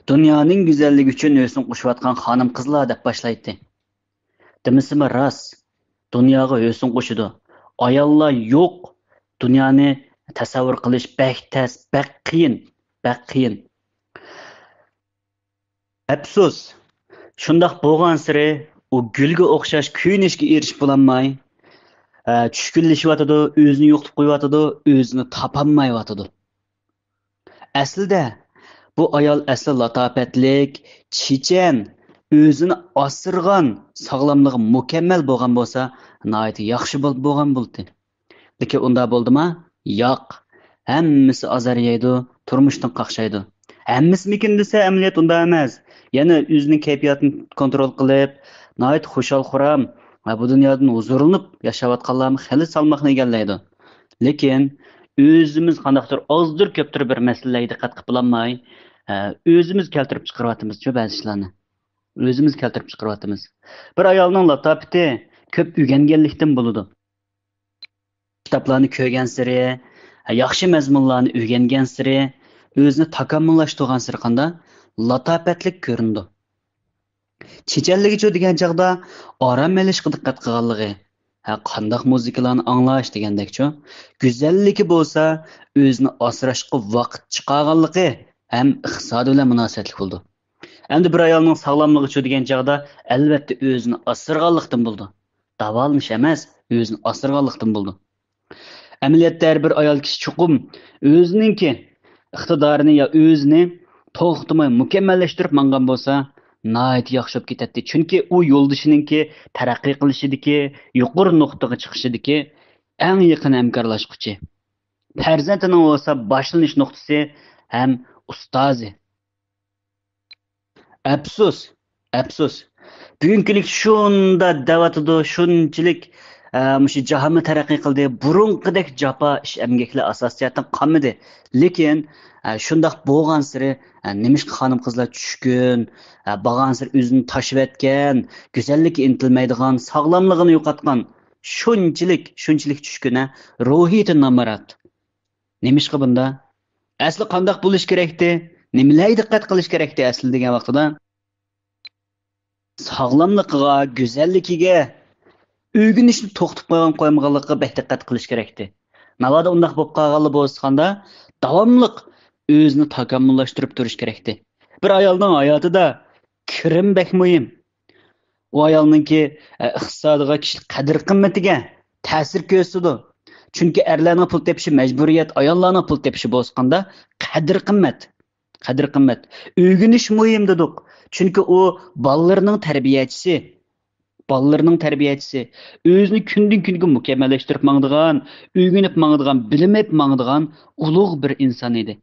Dünyanın güzelliği üçün özünü qoşuyatqan xanım qızlar deb başlaydı. Demisimi ras, dunyoga özünü qoşudu. Ayollar yo'q. Dunyoni tasavvur qilish bak tas, bak qiyin, bak qiyin. Afsus, shundoq bo'lgan siri u gulga o'xshash kuyinishga erishib bo'lolmay, tushkunlashyotidi, o'zini yo'qotib qo'yyotidi, o'zini topolmayotidi. Aslida bu ayol asli latofatlik, chechan, o'zini osirgan, sog'lomligi mukammal bo'lgan bo'lsa, nihoyat yaxshi bo'lgan bo'ldi. Lekin unda bo'ldimi? Yo'q. Hammasi azar yeydi, turmushdan qaqshaydi. Hammasikin desa amaliyot unda emas. Yana o'zining kayfiyatini kontrol qilib, nihoyat xushal-xuram va bu dunyodan huzurlanib yashayotganlarni xili salmoqni egallaydi. Lekin o'zimiz qandaqdir ozdir ko'pdir bir masalalarga diqqat qilib bo'lmay, o'zimiz keltirib chiqaryapmiz-ku ba'zi ishlarni. O'zimiz keltirib chiqaryapmiz. Bir ayolning latofati ko'p o'rganganlikdan bo'ladi. Kitoblarni ko'rgan siri, yaxshi mazmunlarni o'rgangan siri, o'zini takomillashtirgan siri qanda latofatlik ko'rindi. Chechanligicha degan chaqda orom olishga diqqat qilganligi, qandaq muzikalarni anglash degandekchu, go'zalligi bo'lsa, o'zini asrashga vaqt chiqarganligi ham iqtisod bilan munosabatli bo'ldi. Endi bir ayolning sog'lomligicha degan chaqda albatta o'zini asirganlikdan bo'ldi. Davolanish emas, o'zini asirganlikdan bo'ldi. Amaliyotda har bir ayol kishi chuqum o'zininki iqtidorini yo o'zini to'xtamay mukammallashtirib mangan bo'lsa, nihoyat yaxshi bo'lib ketadi. Chunki u yo'ldoshininki taraqqiy qilishidagi, yuqori nuqtaga chiqishidagi eng yaqin hamkorlashquchi. Farzandining bo'lsa boshlanish nuqtasi ham ustozi. Afsus. Bugungilik shunda davatidi, shunchalik mushu jahonni taraqqiy qildi. Burunqidek jafo ish emgaklar asosiyatdan qolmadi. Lekin shundoq bo'lgan siri nimishqa xonim qizlar tushkun, bo'lgan siri o'zini tashib etgan, go'zallikka intilmaydigan, sog'lomligini yo'qotgan, shunchalik tushkun, ruhiyati namarat. Nimishqa bunda? Asli qandoq bo'lish kerakdi? Nimalarga diqqat qilish kerakdi asli degan vaqtida? Sog'lomligiga, go'zalligiga o'rganishni to'xtatib qo'ymaganlikqa bek diqqat qilish kerakdi. Navoda undaq bo'lib qolganlar bo'lsa-qanda, davomli o'zini takomillashtirib turish kerakdi. Bir ayolning hayotida kirim bek muhim. U ayolningki iqtisodiga, kishilik qadr-qimmatiga ta'sir ko'rsatadi. Chunki erlarning pul tepishi majburiyat, ayollarning pul tepishi bo'lsa-qanda qadr-qimmat. O'rganish muhim dedik. Chunki u bolalarning tarbiyachisi. O'zini kundan kunga mukammallashtirib mangdigan, o'rganib mangdigan, bilimib mangdigan ulug' bir inson edi.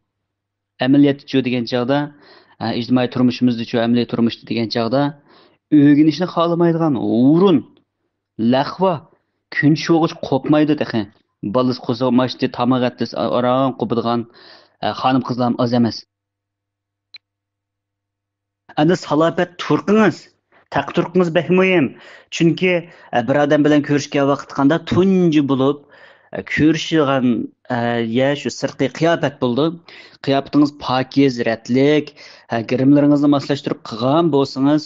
Amaliyotchi degan chaqda, ijtimoiy turmushimizda amaliy turmushda degan chaqda o'rganishni xohlamaydigan o'rin, laqva, kun sho'g'ich qo'pmaydi degan. Balis qo'zg'amashdi, tamag'attis aron qo'padigan xonim qizlar az emas. Endi salofat turqingiz, taqturqingiz bek muhim. Chunki bir odam bilan ko'rishgan vaqtda tunji bo'lib ko'rishgan shu sirtqi qiyofat bo'ldi. Qiyofatingiz pokiz, ratlik, girimlaringizni moslashtirib qilgan bo'lsangiz,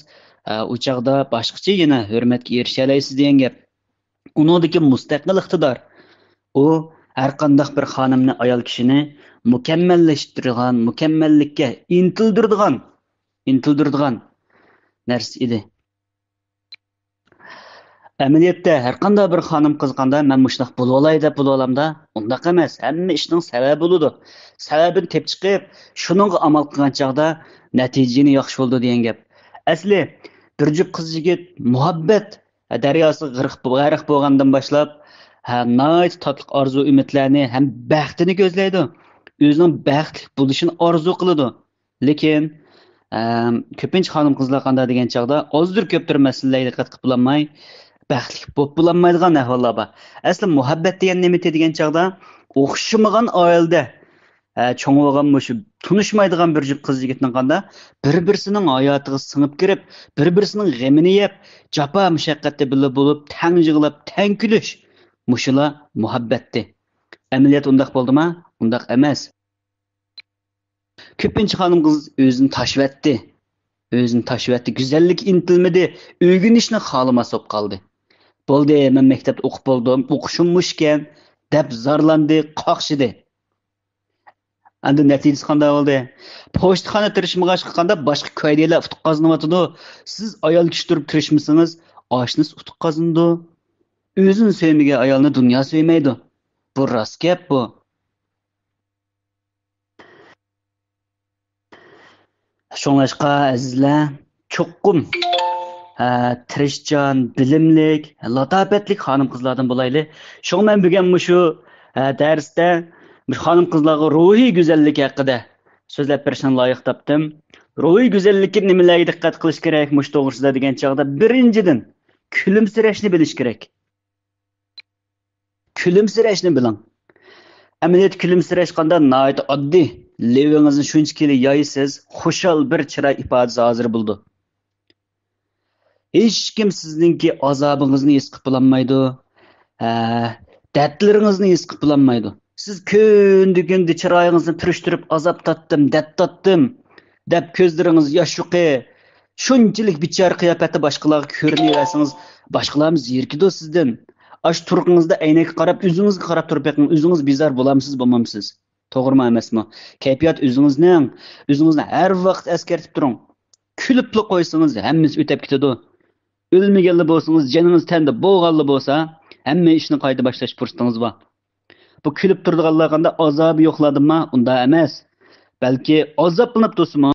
u chaqda boshqacha yana hurmatga erisha olasiz degan gap. Uningdagi mustaqil iqtidor u har qanday bir xonimni, ayol kishini mukammallashtirgan, mukammallikka intildirdigan narsa edi. Amaliyotda har qanday bir xonim qizganda men mushnaq bo'lib olay deb bo'lalamda, undaq emas. Hamma ishning sababi bo'ladi. Sababini tep chiqib, shuningga amal qilgan chaqda natijani yaxshi bo'ldi degan gap. Asli bir jup qiz yigit muhabbat daryosi g'arq bo'lgandan boshlab nihoyat tatliq orzu umidlarni ham baxtini ko'zlaydi. O'zining baxtli bo'lishini orzu qiladi. Lekin ko'pincha xonim qizlar qanday degan chaqda ozdir ko'pdir masalalarga diqqat qilib bo'lmay, baxtli bo'lib bo'lmaydigan ahvollar bor. Asli muhabbat degan nima degan chaqda o'xshamagan oilada cho'ng bo'lgan shu tunishmaydigan bir jup qiz yigitning qanda bir-birisining hayotiga singib kirib, bir-birisining g'amini yeb, jafo mushaqqatda birga bo'lib, tang yig'lab, tang kulish. Mushular muhabbatdi. Amaliyot undaq bo'ldimi? Undaq emas. Köpünçü hanım kız özünü taşıvetti. Özünü taşıvetti. Güzellik intilmedi. Ögünüşünü halıma sop kaldı. Boldu, men mektepte okup boldum. Okuşummuşken dep zarlandı, qaqşıdı. Endi neticesi qanday oldu? Pochtaxona tirishmaga chiqqanda boshqa koydalar utuq qozonyapti. Siz ayol kishi turib tirishmisangiz, oshnisi utuq qozonadi. O'zini sevmagan ayolni dunyo sevmaydi. Bu rost gap bu. Shunglashqa azizlar, cho'qqum tirishchan, bilimlik, latofatlik xonim-qizlardan bo'layli. Shu men bugun shu darsda xonim-qizlarga ruhiy go'zallik haqida so'zlab berishni loyiq topdim. Ruhiy go'zallikka nimalarga diqqat qilish kerak mush to'g'risida degan chog'da birinchidan kulimsirashni bilish kerak. Kulimsirashni biling. Amaliyot kulimsirash qanday nihoyat oddiy. Levingizni shunchaki yoysiz, xushal bir chiroy ifodasi hozir bo'ldi. Hech kim sizningki azobingizni his qilib bilolmaydi. Dardlaringizni his qilib bilolmaydi. Siz kun-kunde chiroyingizni turishtirib azob tatdim, dard tatdim deb ko'zlaringiz yoshliqi, shunchalik bichora qiyofatda boshqalarga ko'rinaversangiz, boshqalarimiz zerikidi sizdan. Ash turqingizda aynakka qarab, o'zingizga qarab turib beqing, o'zingiz bezor bo'lamsiz, bo'lmamsiz? To'g'rimi emasmi? Kayfiyat o'zingizni har vaqt eskartib turing. Kulibli qo'ysangiz hammasi o'tib ketadi. O'lmaganlar bo'lsangiz, joningiz tanda bo'lganlar bo'lsa, hamma ishni qayta boshlash fursatingiz bor. Bu kulib turganlar qanday azobi yo'qladimi? Unda emas. Balki azoblanib tursinmi?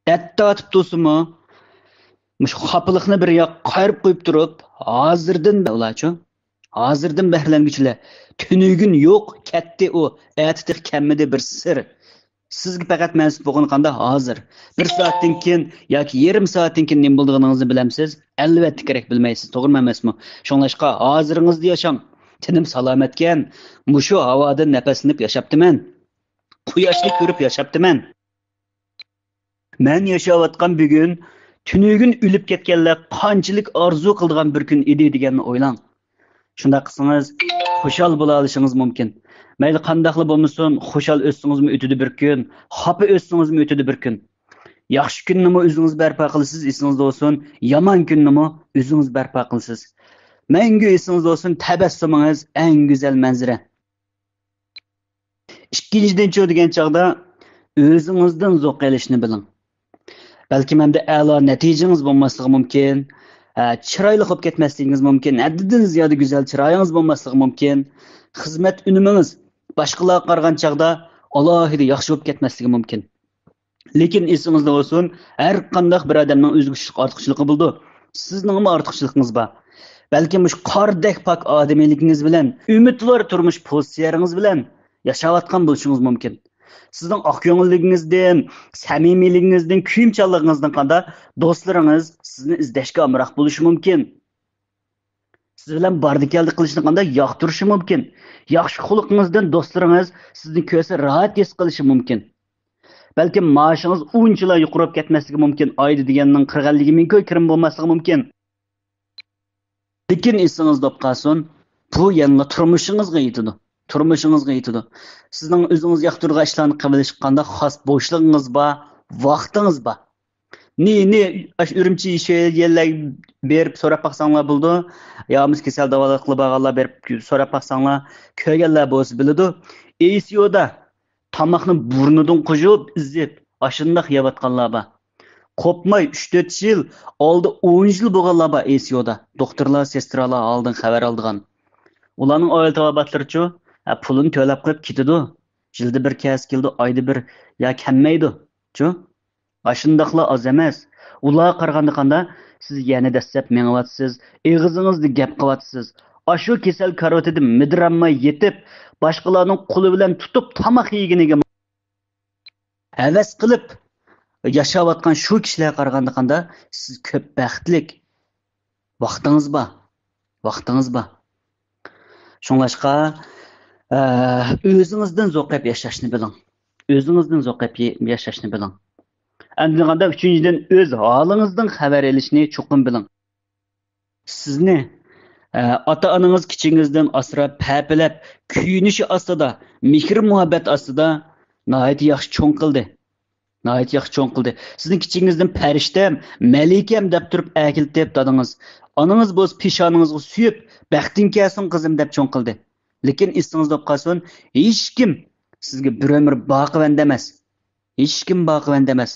Dard tatib tursinmi? Mush xapliqni bir yoq qayirib qo'yib turib, hozirdan bahramlanguchilar. Tunugin yo'q, ketdi u. Aytdiq kammidi bir sir. Sizga faqat mansub bo'lgan qanda hozir. 1 soatdan keyin yoki yarim soatdan keyin nima bo'lganligingizni bilamsiz? Albatta kerak bilmaysiz, to'g'rimi emasmi? Shunlashqa hoziringizni yashang. Tinim salomatkan, mushu havodan nafaslanib yashaptiman. Quyoshni ko'rib yashaptiman. Men yashayotgan bugun tunugin o'lib ketganlar qanchalik orzu qildigan bir kun edi deganni o'ylang. Shunda qilsangiz xushal bo'la olishingiz mumkin. Mayli qandaqli bo'lmasin, xushal o'tsingizmi o'tidi bir kun, xafa o'tsingizmi o'tidi bir kun. Yaxshi kunnimi o'zingiz barpo qilasiz, esingizda bo'lsin, yomon kunnimi o'zingiz barpo qilasiz. Mangu esingizda bo'lsin, tabassumingiz eng go'zal manzara. Ikkinchidan degan chog'da o'zingizdan zavq olishni biling. Balki menda a'lo natijangiz bo'lmasligi mumkin, chiroyli qilib ketmasligingiz mumkin, haddidan ziyoda go'zal chiroyingiz bo'lmasligi mumkin, xizmat unumingiz boshqalarga qaragan chog'da alohida yaxshi bo'lib ketmasligi mumkin. Lekin esingizda bo'lsin, har qanday bir odamning o'zga ortiqchiligi bo'ldi. Sizning ham ortiqchiligingiz bor. Balki mush qordek pok odamiyligingiz bilan, umidvor turmush pozitsiyangiz bilan yashayotgan bo'lishingiz mumkin. Sizning oq ko'ngilligingizdan, samimiyligingizdan, kuyimchanligingizdan qanda do'stlaringiz sizni izlashga amroq bo'lishi mumkin. Siz bilan bardikallik qilishni qanda yoqtirishi mumkin. Yaxshi xulqingizdan do'stlaringiz sizni ko'rsa rahat his qilishi mumkin. Balki maoshingiz unchalar yuqorib ketmasligi mumkin, oyda deganning 40-50 ming kirim bo'lmasligi mumkin. Lekin esingizda qolsin, bu yanla turmushingizga yetadi. Sizning o'zingiz yoqtirgan ishlarni qabul qilganda xos bo'shlig'ingiz bor, vaqtingiz bor. Ne Ürümçi yerlar berib so'rab baqsanglar bo'ldi. Yo'miz kasal davolat qilib olganlar berib so'rab baqsanglar, ko'rganlar bo'lsa biladi. ACO'da tamoqni burnidan qo'yib, izlab, ashundaq yeyotganlar bor. Qopmay 3-4 yil, oldi 10 yil bo'lganlar bor ACO'da. Doktorlar, sestralar oldin xabar oldigan. Ularning oila tavobatlarichi pulini to'lab qo'yib ketadi. Yilda bir kas keldi, oyda bir ya kammaydi. Chu? Ashundaqlar oz emas. Ular qaraganda qanda siz yana dastlab mengawatsiz, eg'izingizda gap qilyapsiz. Ashu kasal karotida midramay yetib, boshqalarning qo'li bilan tutib tamoq yeginiga havas qilib yashayotgan shu kishilarga qaraganda qanda siz ko'p baxtlik. Vaqtingiz bor. Shunlashqa o'zingizdan zo'qib yashashni biling. Andiganda üçüncüden öz halingizdan xabar olishni cho'qim biling. Sizni ota-onangiz kichingizdan asrab, papilab, kuyinishi ostida, mehr muhabbat ostida Nəhayət yaxşı çoğ qıldı. Nəhayət yaxşı çoğ qıldı. Sizin kiçigingizdən pəriştəm, məlikəm deb turub əkiltib dadınız. Ananız bo'z peshoningizga suyib, baxting kelsin qizim deb cho'ng qildi. Lekin esingizda qolsin, hech kim sizga bir umr boqivand emas. Hech kim boqivand emas.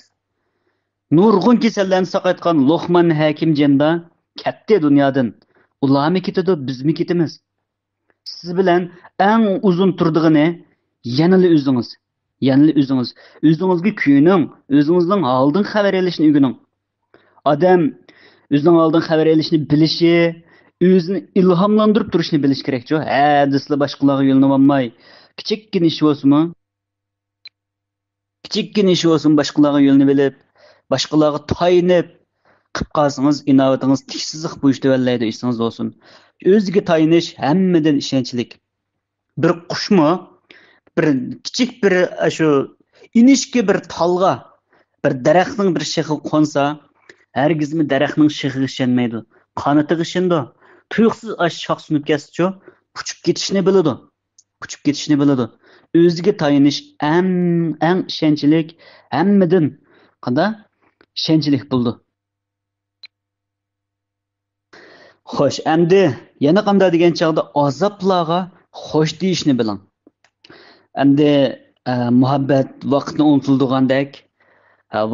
Nurg'un kasallarni saqaytgan Luqman Hakim janda katta dunyodan ularmi ketadi, bizmi ketamiz. Siz bilan eng uzun turdig'ini yanali o'zingiz. Yanali o'zingiz. O'zingizga kuyining, o'zingizning oldin xabar olishni o'rganing. Odam o'zining oldin xabar olishni bilishi, o'zini ilhomlantirib turishni bilish kerak-ku. Ha, deslar boshqalarga yo'llanib olmay, kichikkina ish bo'lsinmi? Kichikkina ish bo'lsin boshqalarga yo'lni bilib, boshqalarga tayinib qilib qolsangiz, inovatingiz tiksizlik bu ishni vallaydi isingiz bo'lsin. O'ziga tayinish hammadan ishonchlik. Bir qushmi, bir kichik bir shu inishki bir talga, bir daraxtning bir shixi qo'nsa, hargizmi daraxtning shixhiga ishonmaydi. Qanatiga ishonadi. Tuyuqsiz shox sunib ketsa-chu, puchib ketishni biladi. Puchib ketishni biladi. O'ziga tayinish eng ishonchlik hammadan qanday ishonchlik bo'ldi. Xo'sh, endi yana qanday degan chog'da azoblarga xo'sh deyishni biling. Endi muhabbat vaqtni unutildigandek,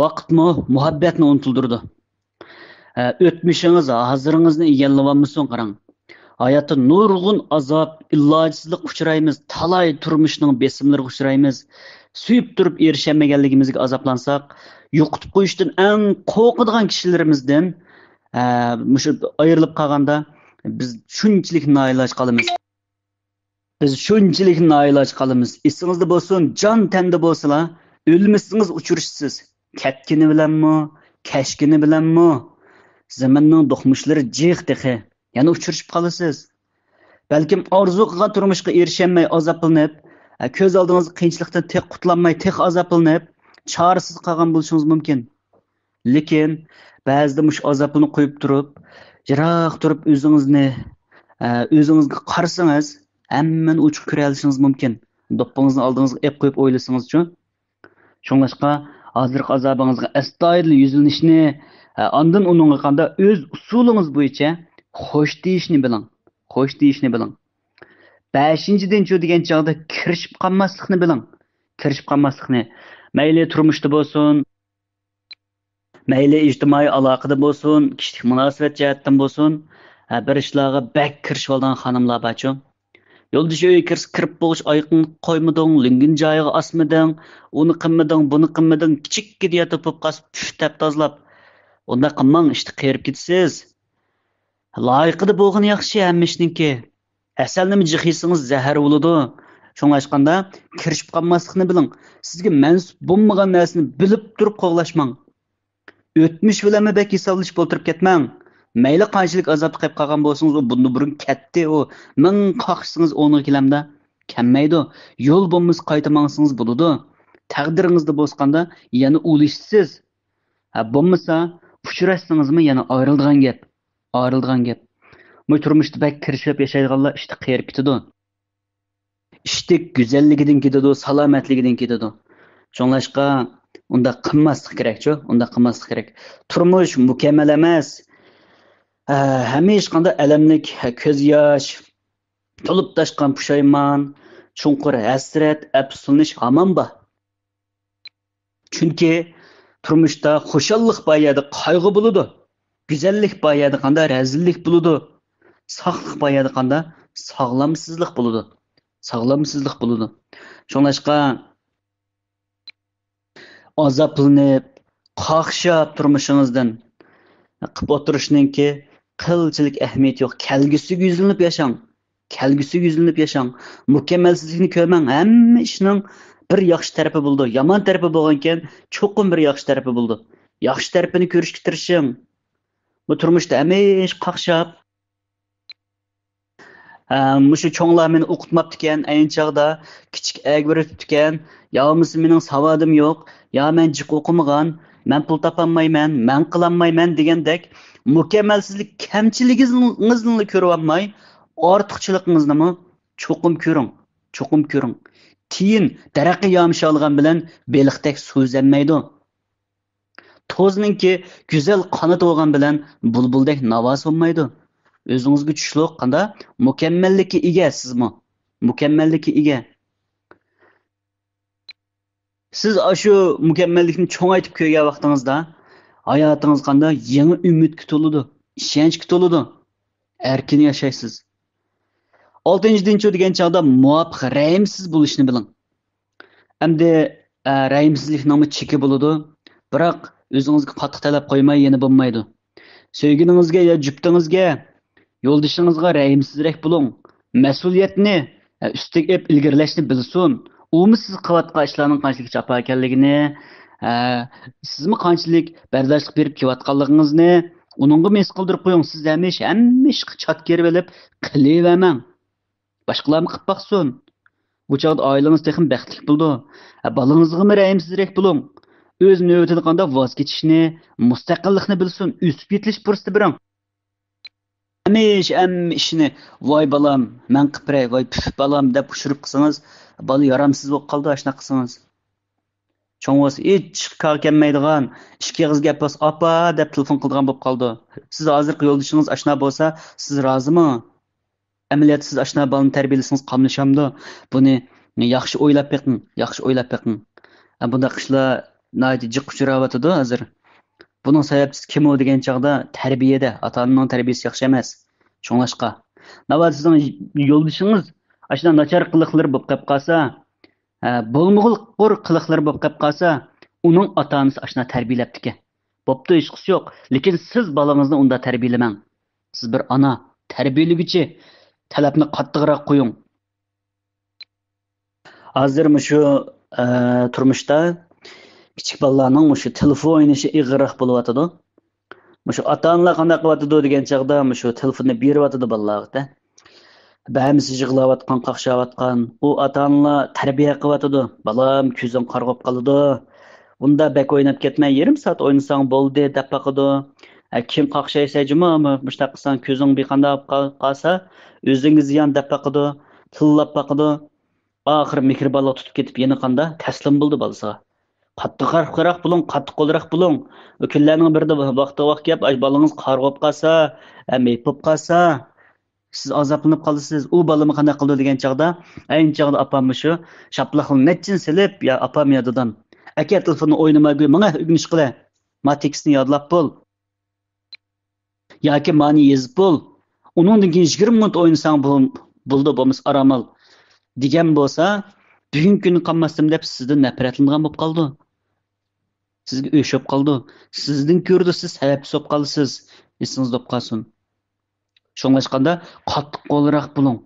vaqtmi muhabbatni unutildirdi. O'tmishingiz, hoziringizni egallab qarang. Hayotda nurg'un azob, ilojsizlik uchraymiz, talay turmushning besimlariga uchraymiz. Suyib turib erishamaganligimizga azoblansak, yo'qitib qo'yishdan eng qo'rqadigan kishilarimizdan mushu ayrilib qolganda biz shunchalik noiloj qolamiz. Esingizda bo'lsin, jon tanda bo'lsa, o'lmasangiz uchurishsiz. Ketgini bilanmi, kashgini bilanmi? Zamanning do'qmushlari jiq deqi. Yana uchirishib qolasiz. Balkim orzu qilgan turmushga erishamay azoblanib, ko'z oldingizda qiyinchilikdan tek qutlanmay, tek azoblanib, chorasiz qolgan bo'lishingiz mumkin. Lekin ba'zida mush azobni qo'yib turib, yiroq turib o'zingizga qarasangiz, hammani uchiq ko'ra olishingiz mumkin. Do'ppingizni oldingizga ep qo'yib o'ylasangiz-chi. Shunlashqa hozirgi azobingizga astoydil yuzlanishni, ondan uningga qanda o'z usulingiz bo'yicha xo'sh deyishni biling. Xo'sh deyishni biling. 5-chi degan chog'da kirishib qolmaslikni biling. Kirishib qolmaslikni. Mayli turmushda bo'lsin, mayli ijtimoiy aloqada bo'lsin, kishilik munosabat jihatdan bo'lsin, bir ishlarga bak kirishib olgan xonimlar borchu. Yo'ldosh uyga kirib bo'lish oyqin qo'ymading, lingin joyiga osmading, uni qilmading, buni qilmading, kichikka topib qasib pushtab tozlab. Unda qilmang, ishni qirib ketasiz. Loyiqida bo'lgan yaxshi hammishniki. Asalni jihisingiz zahar bo'ladi. Shunlashqanda kirishib qolmaslikni biling. Sizga mansub bo'lmagan narsani bilib turib qo'g'lashmang. O'tmish bilan bek hisoblashib o'tirib ketmang. Mayli qanchalik azob qilib qolgan bo'lsangiz, u bunda burun ketdi, u ming qoqishsangiz o'rniga kelamda kelmaydi. Yo'l bo'lmas qaytamangsingiz bo'ladi. Taqdiringizda bo'lsanda yana o'lishsiz. Bo'lmasa uchrashsangizmi yana ayrilgan gap. Ayrilgan gap. Bu turmushda bek kirishib yashaydiganlar ishda qiyirib ketadi. İştik güzelligidan ketadi, salomatligidan ketadi. Shunlashqa unda qilmaslik kerak-ku, unda qilmaslik kerak. Turmush mukammal emas. Hamish qanday alamlik ko'z yosh, to'lib tashqan pushaymon, chunqur hasrat, afsuslanish hamon bor. Chunki turmushda xushallik bayada qayg'u bo'ladi. Güzellik bayada qanday razillik bo'ladi. Sog'lik bayada qanday sog'lomsizlik bo'ladi. Sog'lomsizlik bo'ladi. Shunlashqa azoblanib, qoqshab turmushingizdan qilib o'tirishninki qilchilik ahamiyati yo'q. Kelgusiga yuzlanib yashang. Kelgusiga yuzlanib yashang. Mukammalsizlikni ko'rmang. Hamma ishning bir yaxshi tarafi bo'ldi. Yomon tarafi bo'lgankan, cho'qim bir yaxshi tarafi bo'ldi. Yaxshi tarafini ko'rishga tirishing. Bu turmushda hamish qoqshab mushu cho'nglar meni o'qitmabdi ekan, ayni chog'da kichik ag'irib ekan, yo'misi mening savodim yo'q, yo men jiq o'qimagan, men pul topolmayman, men qilolmayman degandek mukammalsizlik kamchiligingizni ko'rib olmay, ortiqchiligingizni cho'qim ko'ring, cho'qim ko'ring. Tiyin daraxtga yağmış algan bilan beliqdek so'zlanmaydi. To'zninki go'zal qanot olgan bilan bulbuldek navoz olmaydi. O'zingizga tushliq qanda mukammallikka ega sizmi? Mukammallikka ega. Siz shu mukammallikni cho'ngaytib ko'rgan vaqtingizda hayotingiz qanday yangi umidga to'ladi, ishonchga to'ladi, erkin yashaysiz. 6-dinchi degan chog'da muvofiq rahimsiz bo'lishni biling. Endi rahimsizlikning cheki bo'ladi, biroq o'zingizga qattiq talab qo'ymay yana bo'lmaydi. Sevgilingizga ya juftingizga, yo'ldishingizga rahimsizroq bo'ling. Mas'uliyatni ustiga ep ilgirlashni bilsin. Umi siz qilayotgan ishlarning qanchalik jafo ekanligini, sizmi qanchalik bardoshlik berib kelayotganligingizni uningga mes qildirib qo'ying. Siz hamma ishga chat kerib olib qilavermang. Boshqalarni qilib boqsin. Bu chog'da oilangiz texim baxtli bo'ldi. Balangizga rahimsizroq bo'ling. O'z navbatida qanday voz kechishni, mustaqillikni bilsin, o'sib yetilish fursati bering. Hamma ishni voy balam, men qipray, voy puf balam deb ushirib qilsangiz, bola yaramsiz bo'lib qoldi, ashna qilsangiz. Cho'ng'os hech kelmaydigan, ishga yig'iz gap bo'lsa, "Apa" deb telefon qilgan bo'lib qoldi. Siz hozirgi yo'ldoshingiz ashna bo'lsa, siz rozimi? Amaliyot siz ashna bolani tarbiyalasangiz qamlashamdi. Buni yaxshi o'ylab beqing, yaxshi o'ylab beqing. Bunda qishlar naydi jiq uchrayotdi hozir. Bunun sababchisi kim o degan chog'da tarbiyada, ota-onaning tarbiyasi yaxshi emas. Shunglashqa. Navbat sizning yo'ldoshingiz ashna nachar qiliqlar bo'lib qolib qolsa, bo'lmug'ul qiliqlar bo'lib qolib qolsa, uning ota-onasi ashna tarbiyalabdiki. Bo'pti, hech qisi yo'q, lekin siz bolangizni unda tarbiyalamang. Siz bir ona, tarbiyalaguchi, talabni qattiqroq qo'ying. Hozir shu turmushda kichik bolalarning shu telefon o'ynashi ig'roq bo'lyotdi. Shu ota-onalar qanday qilyotdi degan chog'da shu telefonni beryotdi bolalarga. Ba'misi yig'layotgan, qaqshayotgan, u ota-onalar tarbiya qilyotdi. Balam ko'zing qarg'ab qoladi. Bunda bek o'ynab ketmay, yarim soat o'ynasang bo'ldi deb baqidi. Kim qaqshaysa juma, mushtaq qilsang ko'zing beqanday qolsa, o'zingiz yan deb baqidi, tillab baqidi. Oxir mehribonlik tutib ketib, yana qanda taslim bo'ldi bolasiga. Qattiqroq bo'ling, qattiq qo'lroq bo'ling. Kunlarning birida vaqti gap, bolangiz qarg'ab qolsa, mepib qolsa, siz azoblanib qolasiz. U balami qanday qildi degan chog'da, ayni chog'da opam shu shaplaqni netchin silib, ya opam yodidan. Aka telefonni o'ynamay, menga o'g'nish qila. Ma tekstni yodlab bo'l. Yoki mani yezib bo'l. Uningdan keyin 20 minut o'ynasang bo'ldi, bo'lmas aramal degan bo'lsa, bugungi kuni qolmasdim deb sizdan nafratlangan bo'lib qoldi. Sizga o'shib qoldi. Sizdan ko'rdi, siz sababsiz bo'lib qolsiz. Esingiz bo'lib qolsin. Shunglashqanda qattiq qo'lroq bo'ling.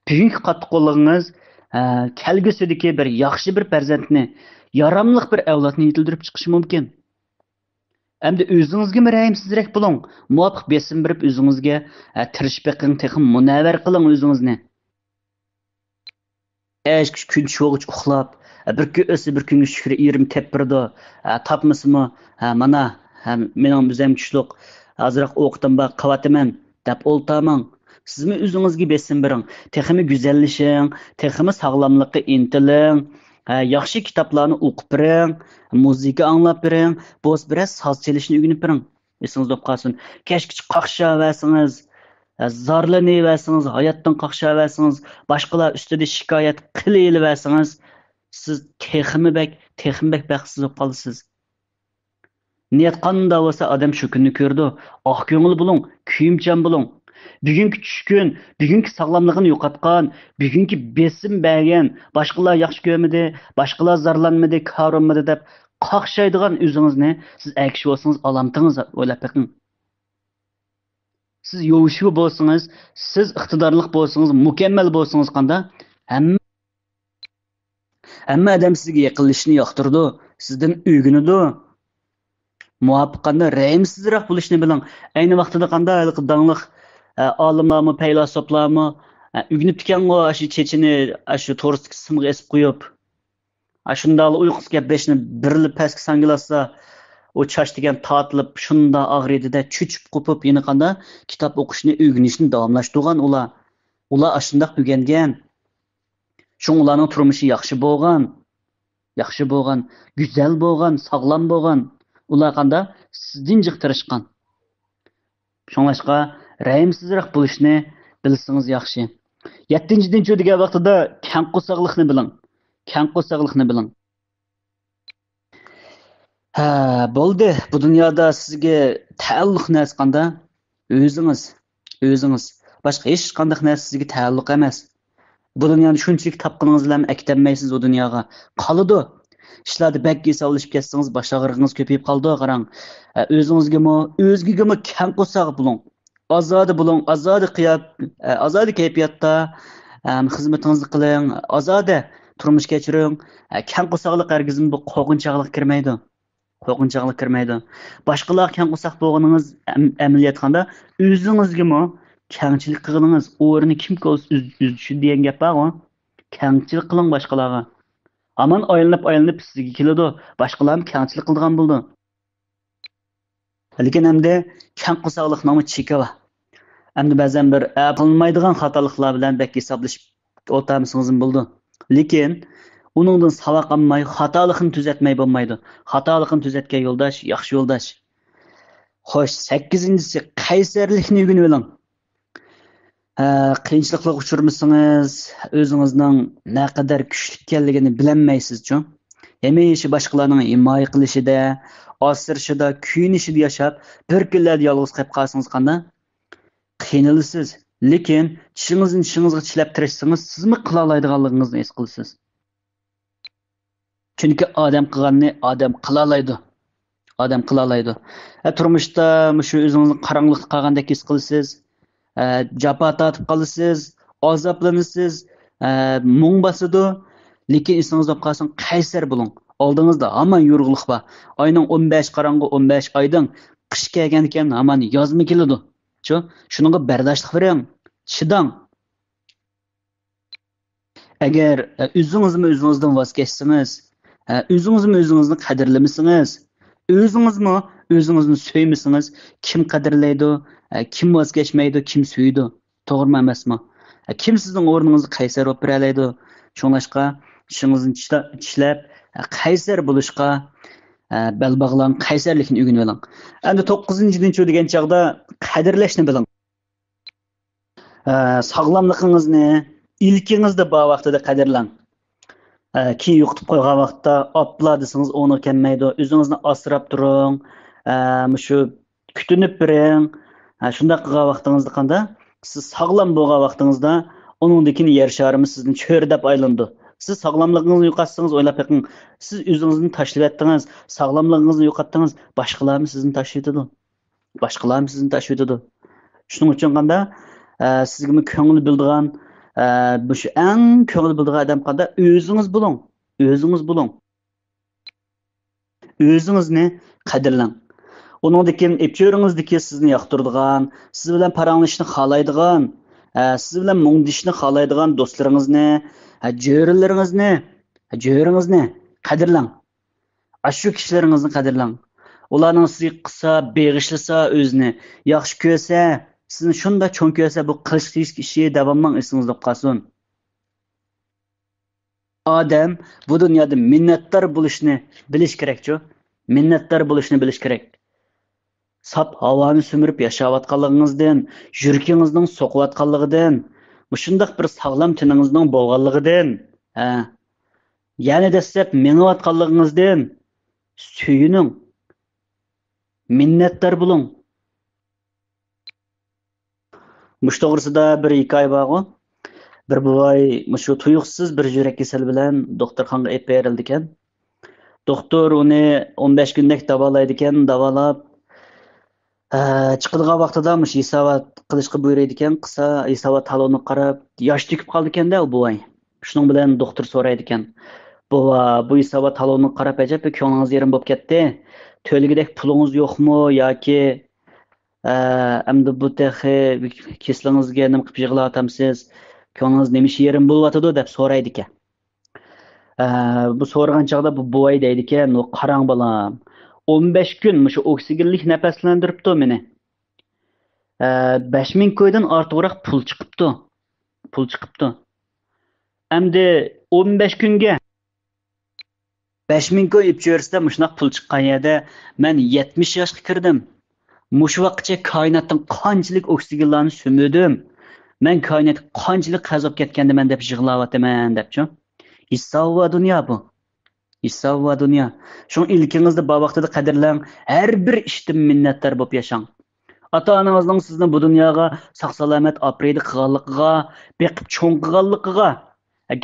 Bugungi qattiq qo'lligingiz kelgusidagi bir yaxshi bir farzandni, yaramli bir avlodni yetildirib chiqishi mumkin. Endi o'zingizga rahimsizroq bo'ling. Muvofiq besim berib o'zingizga tirishib beqing, texim munavvar qiling o'zingizni. Kun cho'g'ich uxlab, bir kun o'si bir kunga shukr 20 tepirdi. Tapmasimi? Mana mening bizam kuchliq. Hozirroq o'qidim ba qavataman deb o'ltamang. Sizmi o'zingizga besim bering. Teximi go'zallashing, teximi sog'lomlikka intiling. Yaxshi kitoblarni o'qib bering, muzika anglab bering, bo'z biroz soz chalishni o'rganib bering. Esingiz bo'lib qolsin. Kechki qaqshaversangiz, zorlanaversangiz, hayotdan qaqshaversangiz, boshqalar ustida shikoyat qilaversangiz, siz teximi baxtsiz bo'lib qolasiz. Niyat qanday bo'lsa odam shu kunni ko'rdi. Oq ko'ngil bo'ling, kuyimchan bo'ling. Bugungi tushkun, bugungi sog'lomligini yo'qotgan, bugungi besim bergan, boshqalar yaxshi ko'rmadi, boshqalar zarlanmadi, ko'rinmadi deb qaqshaydigan o'zingizni siz akshi bo'lsangiz alomatingiz o'ylab beqing. Siz yo'shu bo'lsangiz, siz iqtidorli bo'lsangiz, mukammal bo'lsangiz qanda hamma odam sizga yaqinlashishni yoqtirdi, sizdan o'rganadi. Muvofiq qanda rahimsizroq bo'lishni biling. Ayni vaqtida qanday dangliq olimlarmi, faylasuflarmi o'rganib ekan-ku, shu chechini, shu to'g'risida simga esib qo'yib, shunday uyqusiga beshni birilib pastga sangilasa, o chash degan tortilib, shunda og'riydi-da, cho'chib qopib, yana qanda kitob o'qishni, o'rganishni davomlashtirgan ular shunday o'rgangan. Şunlarning turmushi yaxshi bo'lgan, go'zal bo'lgan, sog'lom bo'lgan. Ular qanda sizdan jiq tirishgan. Şoňlaşqa rəhimsizroq bo'lishni bilsangiz yaxshi. 7-nji degan vaqtida kang qo'saqlikni biling. Kang qo'saqlikni biling. Ha, bo'ldi. Bu dunyoda sizga ta'alluq narsa qanda o'zingiz. Boshqa hech qanday narsa sizga ta'alluq emas. Bu dunyoni shunchalik tapqiningizlar bilan aktanmaysiz u dunyoga. Qoladi. İşlarda bək hesablaşıb ketsangiz baş ağrığınız köpəyib qaldı, qarang. O'zgigimi kang qo'saq buling. Azadi kayfiyatda xizmatingizni qiling, azadi turmush kechiring. Kang qo'saqlik hargizmi bu qo'rqinchaqlik kirmaydi. Boshqalar kang qo'saq bo'lganingiz amaliyat qanda o'zingizgimi kangchilik qilganingiz o'rni kim o'zishi degan gap bor. Kangchilik qiling boshqalarga. Aman aylanib sizga keladi. Boshqalar ham kangchilik qilgan bo'ldi. Lekin hamda kang qo'saqlikning cheki bor. Hamda ba'zan bir qilmaydigan xatoliklar bilan bak hisoblashib o'tamisiz bo'ldi. Lekin uningdan savoq olmay, xatolikni tuzatmay bo'lmaydi. Xatolikni tuzatgan yo'ldosh yaxshi yo'ldosh. Xo'sh, 8-inchisi qaysarlikni o'rganib oling. Qiyinchiliklarga uchurmasangiz, o'zingizning naqadar kuchli ekanligini bilmaysiz-ku. Hamisha boshqalarning himoya qilishida, osirishida, kuyinishida yashab, bir kunlarda yolg'iz qolib qolsangiz qanday? Qiynalasiz. Lekin tishingizga tishlab tirishsangiz, sizmi qila oladiganligingizni his qilasiz. Chunki odam qilganni odam qila oladi. Turmushda shu o'zingizni qorong'ulikda qolgandek his qilasiz. Jafo tortib qolasiz, azoblanasiz, mung bosadi. Lekin esingizda qolsin, qaysar bo'ling. Oldingizda hamon yo'rg'ulik bor. Oyning 15 qorong'u 15 oydan qish kelgan ekan, hamon yozmi keladi. Shuningga bardoshlik bering, chidang. Agar o'zingizdan voz kechsangiz, o'zingizni qadrlamasangiz, o'zingizni söymasangiz, kim qadrlaydi, kim voz kechmaydi, kim suydi? To'g'rimi emasmi? Kim sizning o'rningizni qaysar olib bera oladi? Shunlashqa ishingizni tishlab, qaysar bo'lishqa bel bog'lang, qaysarlikni o'rganib oling. Endi 9-nji degan chaqda qadrlashni biling. Sog'lomligingizni ilkingizda bor vaqtida qadrlang. Keyin yo'qitib qo'ygan vaqtda opla desangiz o'ni kelmaydi. O'zingizni asrab turing. Shu kutinib biring. Shunday qilgan vaqtingizda qanda siz sog'lom bo'lgan vaqtingizda uningdekini yer sharimiz sizni cho'rdab aylandi. Siz sog'lomligingizni yo'qotsangiz o'ylab beqing. Siz o'zingizni tashlab etdingiz, sog'lomligingizni yo'qotdingiz, boshqalarmi sizni tashlaydi. Shuning uchun qanda sizga ko'ngil bildigan bu shu eng ko'ngil bildigan odam qanda o'zingiz bo'ling. O'zingizni qadrlang. Uningdeki epchöringizdeki sizni yoqtiradigan, siz bilan paranglashni xohlaydigan, siz bilan mungdishni xohlaydigan do'stlaringizni, jo'ringizni qadrlang. Shu kishilaringizni qadrlang. Ularning sizga qilsa, beg'ishlasa o'zini, yaxshi ko'rsa, sizni shunda cho'ng ko'rsa, bu qilish ishi davomli esingizda qolsin. Odam bu dunyoda minnatdor bo'lishni bilish kerak-ku. Sap havoni sumirib yashayotganligingizdan, yurkingizning so'qiyotganligidan, shundoq bir sog'lom tiningizning bo'lganligidan, yana dastlab meniyotganligingizdan suyuning, minnatdor bo'ling. Mush to'g'risida bir hikoya bor. Bir boy shu tuyuqsiz bir yurak kasali bilan doktorxonaga olib berildi ekan. Doktor uni 15 kunlik davolaydi ekan, davolab chiqadigan vaqtida hisobot qilishga buyuradi ekan. Qisa hisobot talonni qarab, yosh to'kib qoldi ekanda u boy. Shuning bilan doktor so'raydi ekan. Bu hisobot talonni qarab ajab ko'nglingiz yerim bo'lib ketdi. To'ligidek pulingiz yo'qmi yoki endi bu texi keslingizga nima qilib yig'latamsiz? Ko'nglingiz nemish yerim bo'lyotidi deb so'raydi ekan. Bu so'ragan chaqda bu boy deydi ekan, "Qarang bolam, 15 kun shu oksigenlik nafaslantiribdi meni. 5000 ko'ydan ortiqroq pul chiqibdi. Endi 15 kunga 5000 koy ipçörsdə muşnaq pul çıqqan yerdə mən 70 yaşqa kirdim. Muş vaqtça kainatdan qançalik oksigenlarni sümüdüm. Mən kainat qançalik qazab ketgəndə mən deb yığılavatman depçu. Hissava dünya bu. Hissava dünya. Şun ilkingizdə bu vaqtda qədirləng, hər bir işdən minnətdar bo'lib yaşang. Ata-anangızның sizni bu dunyoga saq-salomat apreydi qilganligiga, beqib cho'ng qilganligiga,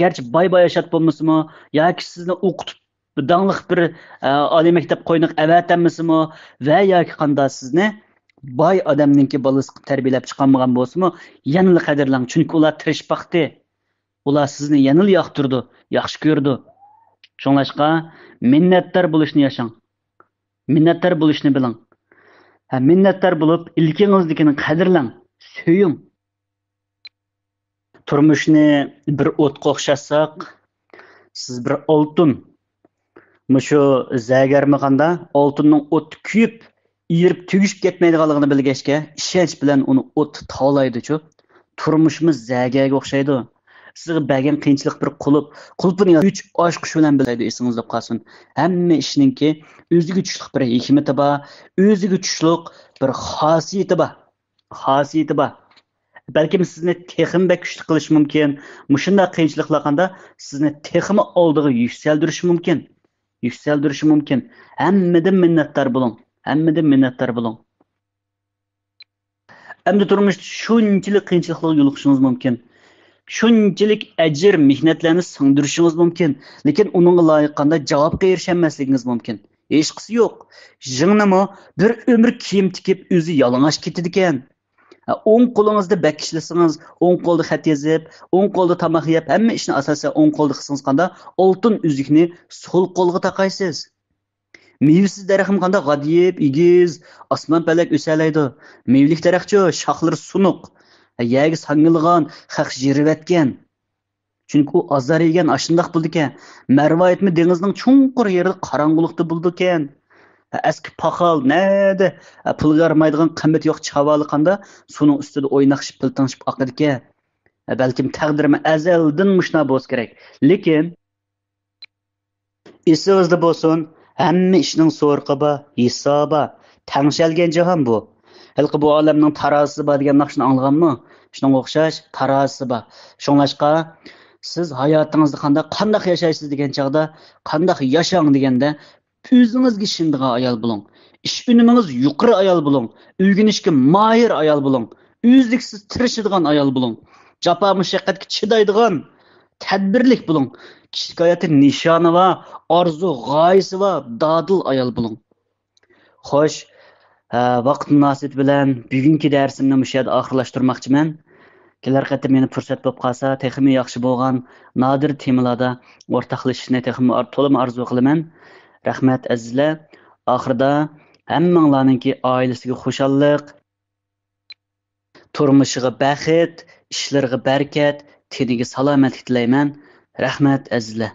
garchi boy-boy yashat bo'lmasimi, yoki sizni o'qitib dangliq bir oliy maktab qo'yniq avatammisimi va yoki qanday sizni boy odamninki bolasi tarbiyalab chiqarmagan bo'lsimi, yanada qadrlang, chunki ular tirishib baqdi. Ular sizni yanada yoqtirdi, yaxshi ko'rdi. Shunlashqa minnatdor bo'lishni yashang. Minnatdor bo'lishni biling. Minnatdor bo'lib, ilkingiznikini qadrlang, söying. Turmushni bir o'tqa o'xshatsak, siz bir oltin. Mushu zagarmaganda oltinning o'ti kuyib, erib tugishib ketmaydiganligini bilgachga, ishonch bilan uni o't tavlaydi-chu. Turmushimiz zagaga o'xshaydi. Sizga bergan qiyinchilik bir qulpini 3 oshqush bilan bilaydi, esingizda qolsin. Hamma ishninki o'ziga tushliq bir hikmati bor, o'ziga tushliq bir xosiyati bor. Xosiyati bor. Balkim sizni texim bek kuchli qilish mumkin. Mushunda qiyinchiliklarganda sizni teximi oldiga yuksaldirish mumkin. Yuksaldirishi mumkin. Hammadan minnatdor bo'ling. Hammadan minnatdor bo'ling. Hamda turmushda shunchalik qiyinchiliklarga yo'liqishingiz mumkin. Shunchalik ajr mehnatlarni singdirishingiz mumkin, lekin uningga loyiqanda javobga erishamasligingiz mumkin. Hech qisi yo'q. Jingnimi bir umr kiyim tikib o'zi yalang'och ketadi ekan. O'ng qo'lingizda bak ishlasangiz, o'ng qo'lda xat yozib, o'ng qo'lda tamoq yeb, hamma ishni asosan o'ng qo'lda qilsangiz qanda oltin uzukni so'l qo'lga taqaysiz. Mevsiz daraxtim qanda g'adiyib, egiz, osmon palak o'salaydi. Mevlik daraxtchi shoxlari sunuq. Yaga sangilgan, xaq jirivatgan. Chunki u azar yegan ashundaq bo'ldi ekan. Marvoyatmi dengizning chunqur yerida qorong'ulikda bo'ldi ekan. Eski paxal nada pulga yarmaydigan qimmat yo'q chavali qanda suning ustida o'ynaqshib piltanishib oqadi ekan. Balkim taqdirimi azaldan mushna bo'lish kerak. Lekin esingizda bo'lsin, hamma ishning so'rqiba, hisoba, tangshalgan jahon bu. Halqi bu olamning tarozisi bor degan naqshni anglaganmi? Shunga o'xshash tarozisi bor. Shunglashqa siz hayotingizni qanday yashaysiz degan chaqda, qanday yashang deganda o'zingizga ishonadigan ayol bo'ling. Ish unumingiz yuqori ayol bo'ling. O'rganishga mohir ayol bo'ling. O'zliksiz tirishadigan ayol bo'ling. Jafo mushaqqatga chidaydigan, tadbirlik bo'ling. Kishilik hayoti nishoni va orzu, g'oyasi va dodil ayol bo'ling. Xo'sh, vaqt munosabati bilan bugungi darsimni mush yerda oxirlashtirmoqchiman. Kelar qatim meni fursat bo'lib qolsa, texmi yaxshi bo'lgan nodir temalarda o'rtoqlashishni texmi to'liq arzu qilaman. Rahmat azizlar. Oxirida hammanglarningki oilasiga xushallik, turmushiga baxt, ishlariga barakat, teniga salomatlik tilayman. Rahmat azizlar.